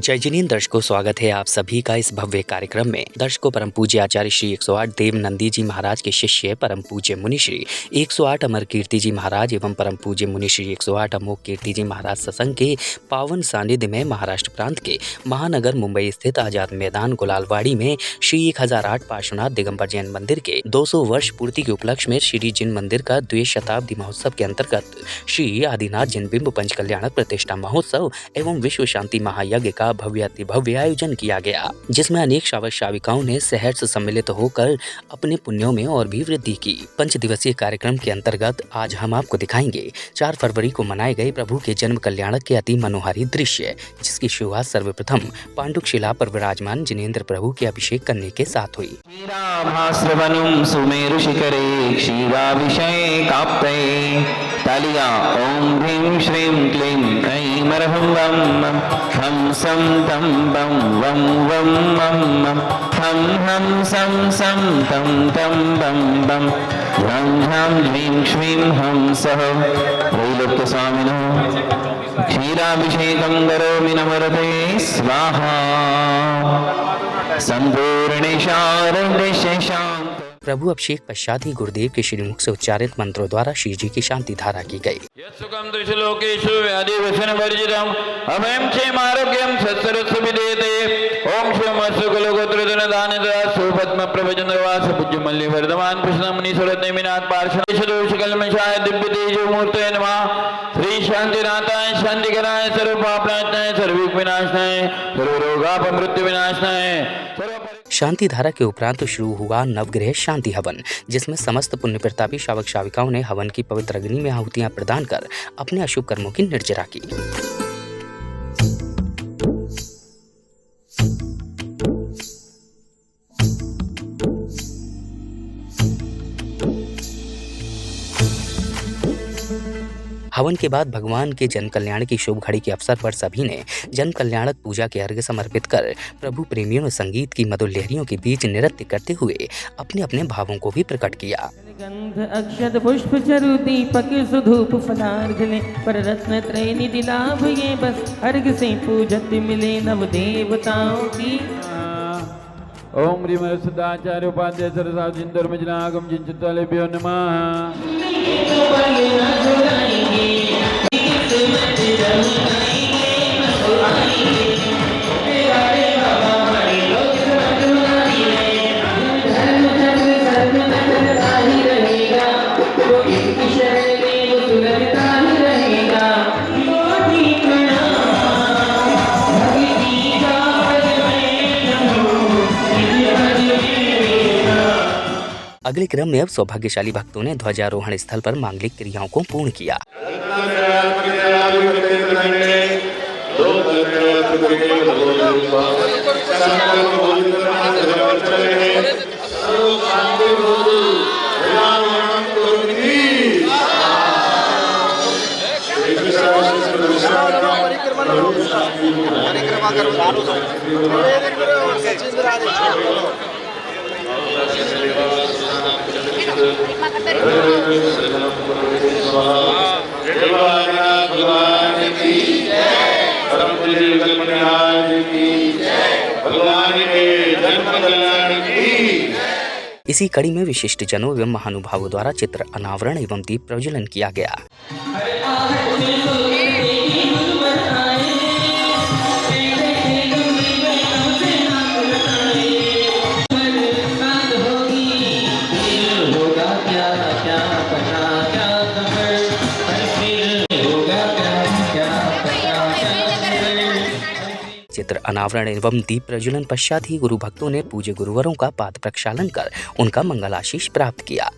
जय जिनेंद्र दर्शकों, स्वागत है आप सभी का इस भव्य कार्यक्रम में। दर्शकों, परम पूज्य आचार्य श्री 108 देव नंदी जी महाराज के शिष्य परम पूज्य मुनि श्री 108 अमर कीर्ति जी महाराज एवं परम पूज्य मुनि श्री 108 अमोघ कीर्ति जी महाराज सत्संग के पावन सानिध्य में महाराष्ट्र प्रांत के महानगर मुंबई स्थित आजाद मैदान गुलालवाड़ी में श्री 1008 पार्श्वनाथ दिगंबर जैन मंदिर के 200 वर्ष पूर्ति के उपलक्ष्य में श्री जिन मंदिर का द्वि शताब्दी महोत्सव के अंतर्गत श्री आदिनाथ जिन बिंब पंच कल्याणक प्रतिष्ठा महोत्सव एवं विश्व शांति महायज्ञ का भव्य आयोजन किया गया, जिसमें अनेक श्रावक श्राविकाओं ने सहर्ष सम्मिलित होकर अपने पुण्यों में और भी वृद्धि की। 5 दिवसीय कार्यक्रम के अंतर्गत आज हम आपको दिखाएंगे 4 फरवरी को मनाए गए प्रभु के जन्म कल्याणक के अति मनोहारी दृश्य, जिसकी शुरुआत सर्वप्रथम पांडुक शिला पर विराजमान जिनेंद्र प्रभु के अभिषेक करने के साथ हुई। ओम ह्रीं श्रीं क्लीं ऐं अरहं वं हम सं तं बं वं वं मं हम सं सं तं तं बं बं ह्रं ह्रं ह्रीं श्रीं हं सः त्रैलोक्य स्वामिनः क्षीराभिषेकं करोमि नमस्ते स्वाहा संपूर्ण शारण्य शांत। प्रभु अभिषेक पश्चात ही गुरुदेव के श्रीमुख से उच्चारित मंत्रों द्वारा श्री जी की शांति धारा की गई। सुखम त्रिशलोकेषु व्याधि व्यसन वर्जितम अभयं क्षेमारोग्यं सत्सरस्विदेते ओम शिवमस्तु कुलगोत्रधन दानिदासु पद्म प्रभजनवास पूज्य मल्ली वर्धमान कृष्ण मुनि सुरत नेमिनाथ पार्षद दोष कलमशाय दिव्य तेजो मूर्ते नमः। श्री शांतिनाथाय शांतिकराय सर्व पापनाशनाय सर्व विनाशनाय सर्व रोगापमृत्यु विनाशनाय। शांति धारा के उपरांत शुरू हुआ नवग्रह शांति हवन, जिसमें समस्त पुण्य प्रतापी श्रावक श्राविकाओं ने हवन की पवित्र अग्नि में आहुतियां प्रदान कर अपने अशुभ कर्मों की निर्जरा की। हवन के बाद भगवान के जन कल्याण की शुभ घड़ी के अवसर पर सभी ने जन कल्याणक पूजा के अर्घ्य समर्पित कर प्रभु प्रेमियों ने संगीत की मधुर लहरियों के बीच नृत्य करते हुए अपने अपने भावों को भी प्रकट किया। अक्षत पुष्प चरु दीपक सुधूप फलार्घ्य पर रत्न त्रय निधि लाभ ये बस अर्घ्य से पूजत मिले नव देवताओं की। ओम ह्रीं सदाचार्य उपाध्याय सरसाव जिंदर मजनागम जिंचितालेभ्यो नमः। अगले क्रम में अब सौभाग्यशाली भक्तों ने ध्वजारोहण स्थल पर मांगलिक क्रियाओं को पूर्ण किया। इसी कड़ी में विशिष्ट जनों एवं महानुभावों द्वारा चित्र अनावरण एवं दीप प्रज्वलन किया गया। चित्र अनावरण एवं दीप प्रज्वलन पश्चात ही गुरु भक्तों ने पूज्य गुरुवरों का पाद प्रक्षालन कर उनका मंगलाशीष प्राप्त किया।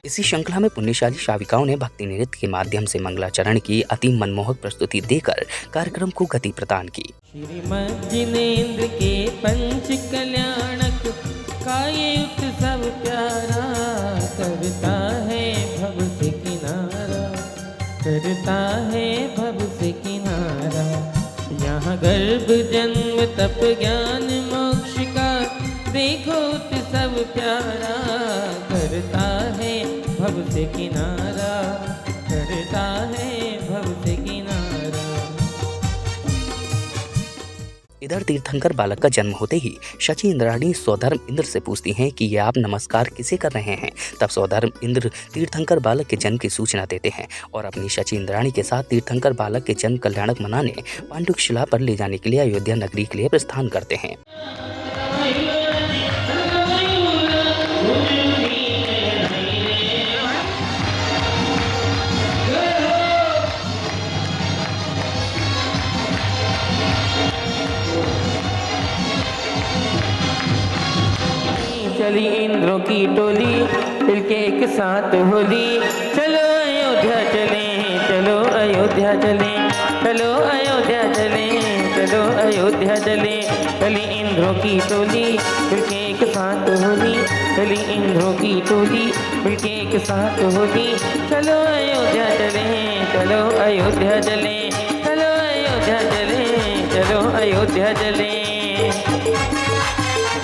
इसी श्रृंखला में पुण्यशाली श्राविकाओं ने भक्ति नृत्य के माध्यम से मंगलाचरण की अति मनमोहक प्रस्तुति देकर कार्यक्रम को गति प्रदान की। श्रीमद् जिनेंद्र के पंच कल्याणक का ये उत्सव प्यारा करता है भव से करता है भव से किनारा। यहाँ गर्भ जन्म तप ज्ञान मोक्ष का देखो उत्सव प्यारा। करता है भव से किनारा, करता है भव से किनारा। इधर तीर्थंकर बालक का जन्म होते ही शची इंद्राणी सौधर्म इंद्र से पूछती हैं कि ये आप नमस्कार किसे कर रहे हैं। तब सौधर्म इंद्र तीर्थंकर बालक के जन्म की सूचना देते हैं और अपनी शची इंद्राणी के साथ तीर्थंकर बालक के जन्म कल्याणक मनाने पांडुशिला पर ले जाने के लिए अयोध्या नगरी के लिए प्रस्थान करते हैं। चली इंद्रों की टोली मिलके एक साथ होली। चलो अयोध्या चले, चलो अयोध्या चले, चलो अयोध्या चले, चलो अयोध्या चले। चली इंद्रों की टोली मिलके एक साथ होली। चली इंद्रों की टोली मिलके एक साथ होली। चलो अयोध्या चले, चलो अयोध्या चले, चलो अयोध्या चले, चलो अयोध्या चले।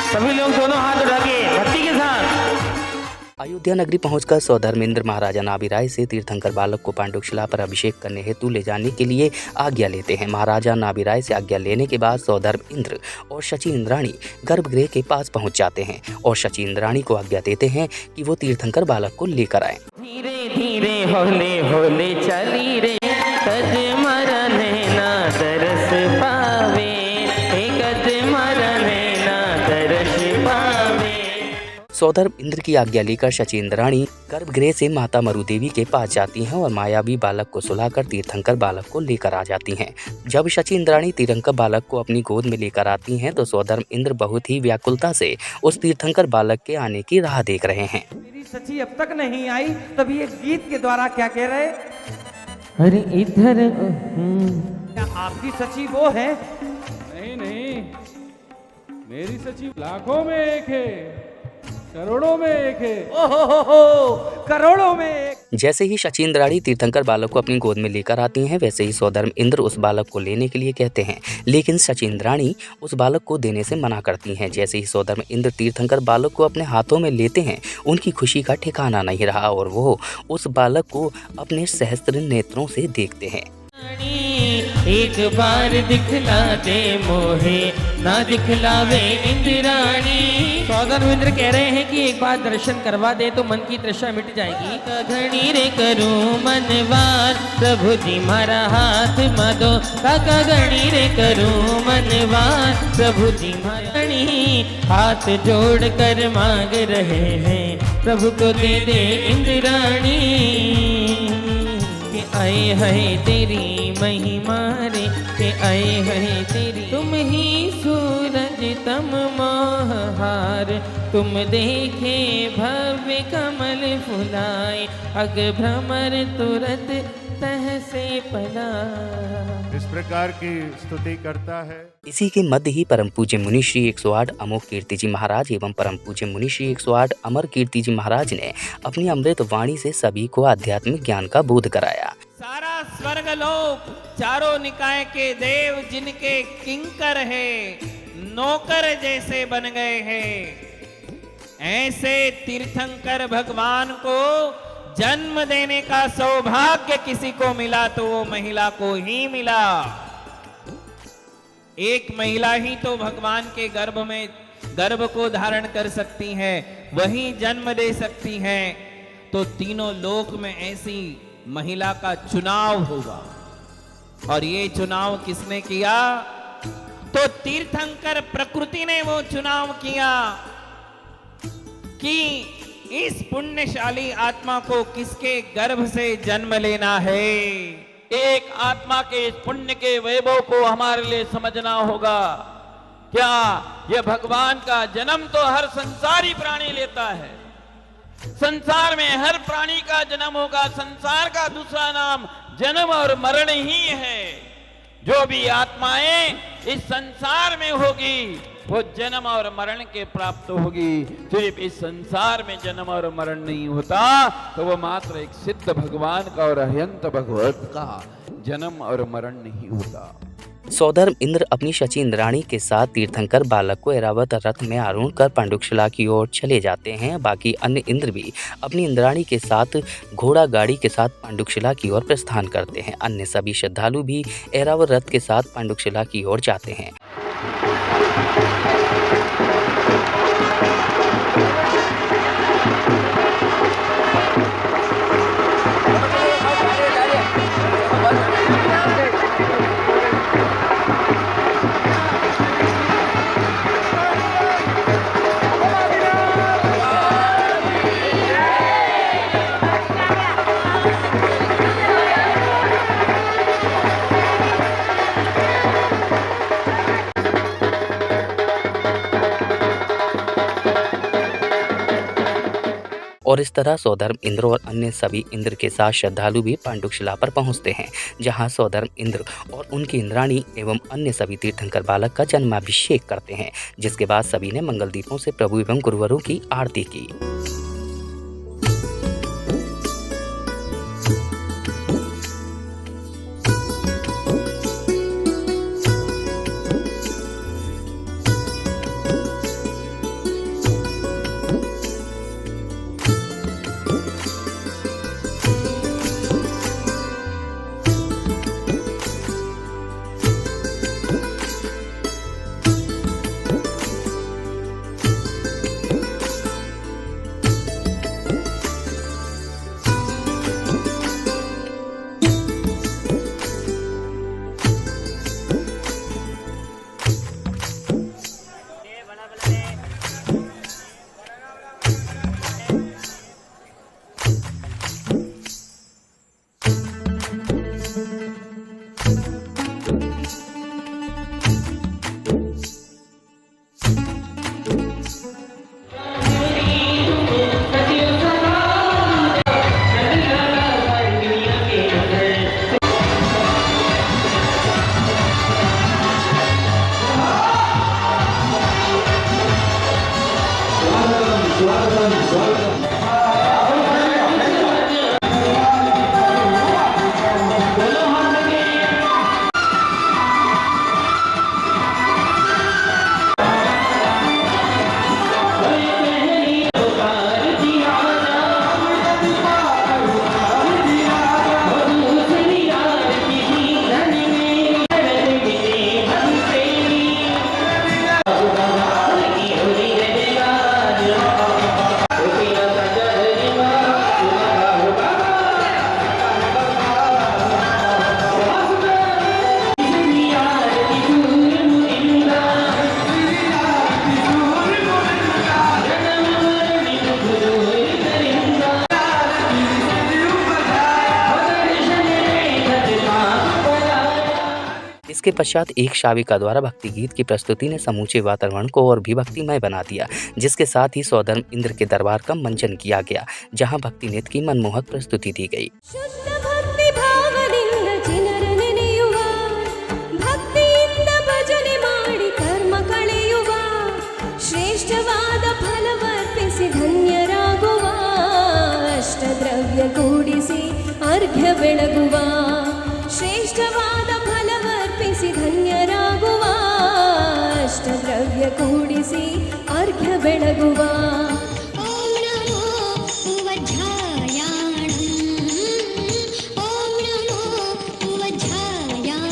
सभी लोग दोनों हाथ उठा के भक्ति के साथ अयोध्या नगरी पहुंचकर सौधर्मेंद्र महाराजा नाभिराय से तीर्थंकर बालक को पांडुशिला पर अभिषेक करने हेतु ले जाने के लिए आज्ञा लेते हैं। महाराजा नाभिराय से आज्ञा लेने के बाद सौधर्म इंद्र और शची इंद्राणी गर्भगृह के पास पहुंच जाते हैं और शची इंद्राणी को आज्ञा देते हैं कि वो तीर्थंकर बालक को लेकर आए। धीरे धीरे होले होले चली रे, कदमरा नैना तरस पावे, कदमरा नैना तरस पावे। सौधर्म इंद्र की आज्ञा लेकर शची इंद्राणी गर्भगृह से माता मरु देवी के पास जाती हैं और मायावी बालक को सुलाकर तीर्थंकर बालक को लेकर आ जाती हैं। जब शची इंद्राणी तीर्थंकर बालक को अपनी गोद में लेकर आती हैं तो सौधर्म इंद्र बहुत ही व्याकुलता से उस तीर्थंकर बालक के आने की राह देख रहे हैं। मेरी सची अब तक नहीं आई, तभी एक गीत के द्वारा क्या कह रहे? अरे इधर क्या आपकी सची वो है? नहीं नहीं, मेरी सचिव लाखों में एक है, करोड़ों में एक है। ओहो, करोड़ों में एक। जैसे ही शची इंद्राणी तीर्थंकर बालक को अपनी गोद में लेकर आती हैं वैसे ही सौधर्म इंद्र उस बालक को लेने के लिए कहते हैं, लेकिन शची इंद्राणी उस बालक को देने से मना करती हैं। जैसे ही सौधर्म इंद्र तीर्थंकर बालक को अपने हाथों में लेते हैं उनकी खुशी का ठिकाना नहीं रहा और वो उस बालक को अपने सहस्त्र नेत्रों से देखते हैं। एक बार दिखला दे मोहे, ना दिखलावे इंद्राणी। सौधर्म इंद्र कह रहे हैं कि एक बार दर्शन करवा दे तो मन की तृष्णा मिट जाएगी। घड़ी रे करूं मनवार, प्रभु जी मारा हाथ मदो। काका घड़ी रे करूं मनवार, प्रभु जी मारा हाथ जोड़ कर मांग रहे हैं, प्रभु को दे दे इंद्राणी। आए है तेरी महिमा रे, के आए है तेरी। तुम ही सूरज तम मोहहार, तुम देखे भव्य कमल फुलाए। अग भ्रमर तुरत तह से पला। इस प्रकार की स्तुति करता है। इसी के मध्य ही परम पूज्य मुनि श्री 108 अमोघ कीर्ति जी महाराज एवं परम पूज्य मुनि श्री 108 अमर कीर्ति जी महाराज ने अपनी अमृत वाणी से सभी को आध्यात्मिक ज्ञान का बोध कराया। सारा स्वर्ग लोक, चारों निकाय के देव जिनके किंकर है, नौकर जैसे बन गए हैं, ऐसे तीर्थंकर भगवान को जन्म देने का सौभाग्य किसी को मिला तो वो महिला को ही मिला। एक महिला ही तो भगवान के गर्भ को धारण कर सकती है, वही जन्म दे सकती है। तो तीनों लोक में ऐसी महिला का चुनाव होगा। और ये चुनाव किसने किया? तो तीर्थंकर प्रकृति ने वो चुनाव किया कि इस पुण्यशाली आत्मा को किसके गर्भ से जन्म लेना है। एक आत्मा के इस पुण्य के वैभव को हमारे लिए समझना होगा। क्या यह भगवान का जन्म तो हर संसारी प्राणी लेता है, संसार में हर प्राणी का जन्म होगा। संसार का दूसरा नाम जन्म और मरण ही है। जो भी आत्माएं इस संसार में होगी वो जन्म और मरण के प्राप्त होगी। सिर्फ इस संसार में जन्म और मरण नहीं होता तो वो मात्र एक सिद्ध भगवान का और अहंत भगवत का जन्म और मरण नहीं होता। सौधर्म इंद्र अपनी शची इंद्राणी के साथ तीर्थंकर बालक को ऐरावत रथ में आरूढ़ कर पांडुकशिला की ओर चले जाते हैं। बाकी अन्य इंद्र भी अपनी इंद्राणी के साथ घोड़ा गाड़ी के साथ पांडुकशिला की ओर प्रस्थान करते हैं। अन्य सभी श्रद्धालु भी ऐरावत रथ के साथ पांडुकशिला की ओर जाते हैं। और इस तरह सौधर्म इंद्र और अन्य सभी इंद्र के साथ श्रद्धालु भी पांडुकशिला पर पहुंचते हैं, जहां सौधर्म इंद्र और उनकी इंद्राणी एवं अन्य सभी तीर्थंकर बालक का जन्माभिषेक करते हैं। जिसके बाद सभी ने मंगल दीपों से प्रभु एवं गुरुवरों की आरती की। इसके पश्चात एक शाविका द्वारा भक्ति गीत की प्रस्तुति ने समूचे वातावरण को और भी भक्तिमय बना दिया, जिसके साथ ही सौधर्म इंद्र के दरबार का मंचन किया गया, जहां भक्ति नृत्य की मनमोहक प्रस्तुति दी गई। ದ್ರವ್ಯ ಕೂಡಿಸಿ ಅರ್ಘ್ಯ ಬೆಳಗುವ ಶ್ರೇಷ್ಠವಾದ ಫಲವರ್ಪಿಸಿ ಧನ್ಯರಾಗುವ ಅಷ್ಟದ್ರವ್ಯ ಕೂಡಿಸಿ ಅರ್ಘ್ಯ ಬೆಳಗುವ ಓಂ ನಮೋ ವಜ್ರಾಯಾಣಂ ಓಂ ನಮೋ ವಜ್ರಾಯಾಣಂ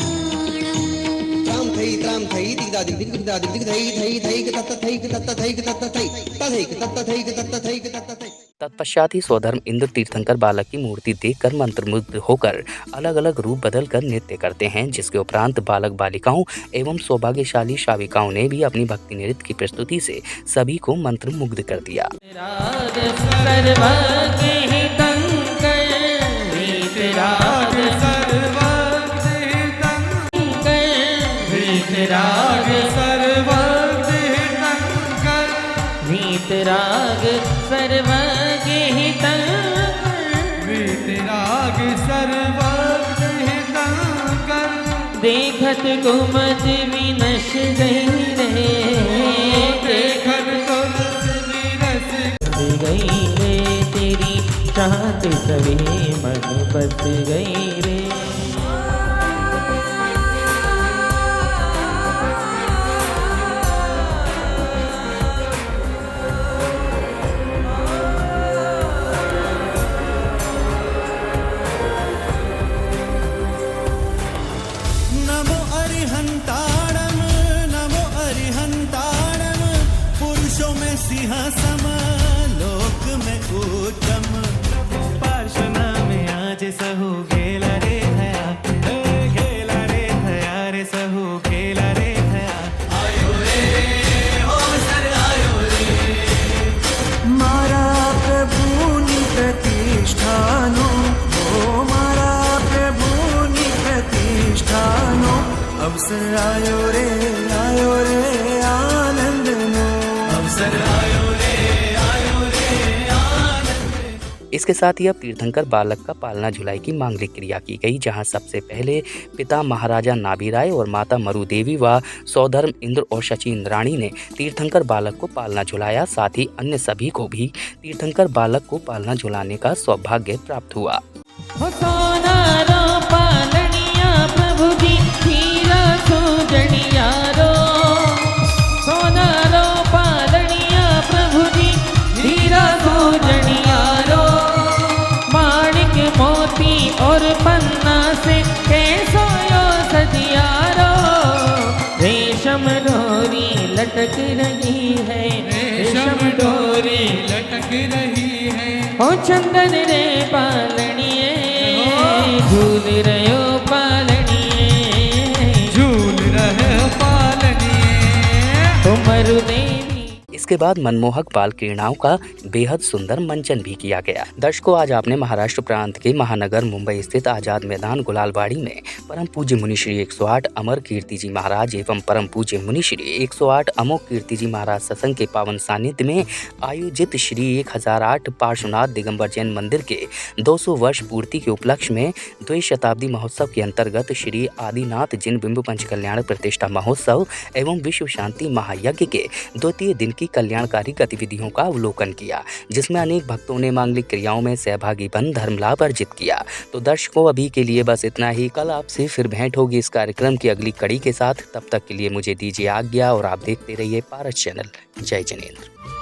ತ್ರಾಂ ಥೈ ದಿಗ್ದಾದಿ ದಿಗ್ದಾದಿ ದಿಗ್ಧೈ ಥೈ ಥೈ ತತ್ತ ಥೈ ತತ್ತ ಥೈ ತತ್ತ ಥೈ ತಥೈ ತತ್ತ ಥೈ ತತ್ತ ಥೈ ತತ್ತ ಥೈ। तत्पश्चात ही सौधर्म इंद्र तीर्थंकर बालक की मूर्ति देखकर मंत्रमुग्ध होकर अलग अलग रूप बदल कर नृत्य करते हैं, जिसके उपरांत बालक बालिकाओं एवं सौभाग्यशाली शाविकाओं ने भी अपनी भक्ति नृत्य की प्रस्तुति से सभी को मंत्रमुग्ध कर दिया। वीतराग सर्वज्ञहितं वीतराग सर्वज्ञहितं देखत कुमत विनश गई रे, देखत कुमत विनश गई रे, तेरी चाहत सभी मन बस गई रे। नमो अरिहंताणम, नमो अरिहंताणम, पुरुषों में सिंह सम, लोक में उत्तम। पार्श्वना में आज सहु गेला रे भया, गेला रे भया रे सहु गेला रे भया। आयो रे हो सर आयो रे, मारा प्रभुनि प्रतिष्ठानो, ओ मारा प्रभुनि प्रतिष्ठानो। अवसर आयो रे आनंद नो, अवसर आयो रे आनंद। इसके साथ ही अब तीर्थंकर बालक का पालना झुलाई की मांगलिक क्रिया की गई, जहां सबसे पहले पिता महाराजा नाभिराय और माता मरुदेवी व सौधर्म इंद्र और शची इंद्राणी ने तीर्थंकर बालक को पालना झुलाया। साथ ही अन्य सभी को भी तीर्थंकर बालक को पालना झुलाने का सौभाग्य प्राप्त हुआ। प्रभु जी हीरा सूजनिया रो, सोना रो पालनिया प्रभु जी हीरा सूजनिया रो। माणिक मोती और पन्ना से कैसो यो सजिया रो, रेशम डोरी लटक रही है, रेशम डोरी लटक रही है। ओ चंदन रे पालनिए झूल रहो पालनिए, झूल रहे पालनिए तो मरुदेवी। इसके बाद मनमोहक बाल क्रीड़ाओं का बेहद सुंदर मंचन भी किया गया। दर्शकों, आज आपने महाराष्ट्र प्रांत के महानगर मुंबई स्थित आजाद मैदान गुलालबाड़ी में परम पूज्य मुनि श्री 108 अमर कीर्ति जी महाराज एवं परम पूज्य मुनि श्री 108 अमोघ कीर्ति जी महाराज सत्संग के पावन सानिध्य में आयोजित श्री 1008 पार्श्वनाथ दिगंबर जैन मंदिर के 200 वर्ष पूर्ति के उपलक्ष्य में द्वि शताब्दी महोत्सव के अंतर्गत श्री आदिनाथ जिन बिंब पंच कल्याण प्रतिष्ठा महोत्सव एवं विश्व शांति महायज्ञ के द्वितीय दिन की कल्याणकारी गतिविधियों का अवलोकन किया, जिसमें अनेक भक्तों ने मांगलिक क्रियाओं में सहभागी बन धर्म लाभ अर्जित किया। तो दर्शकों, अभी के लिए बस इतना ही। कल आपसे फिर भेंट होगी इस कार्यक्रम की अगली कड़ी के साथ। तब तक के लिए मुझे दीजिए आज्ञा और आप देखते रहिए पारस चैनल। जय जिनेंद्र।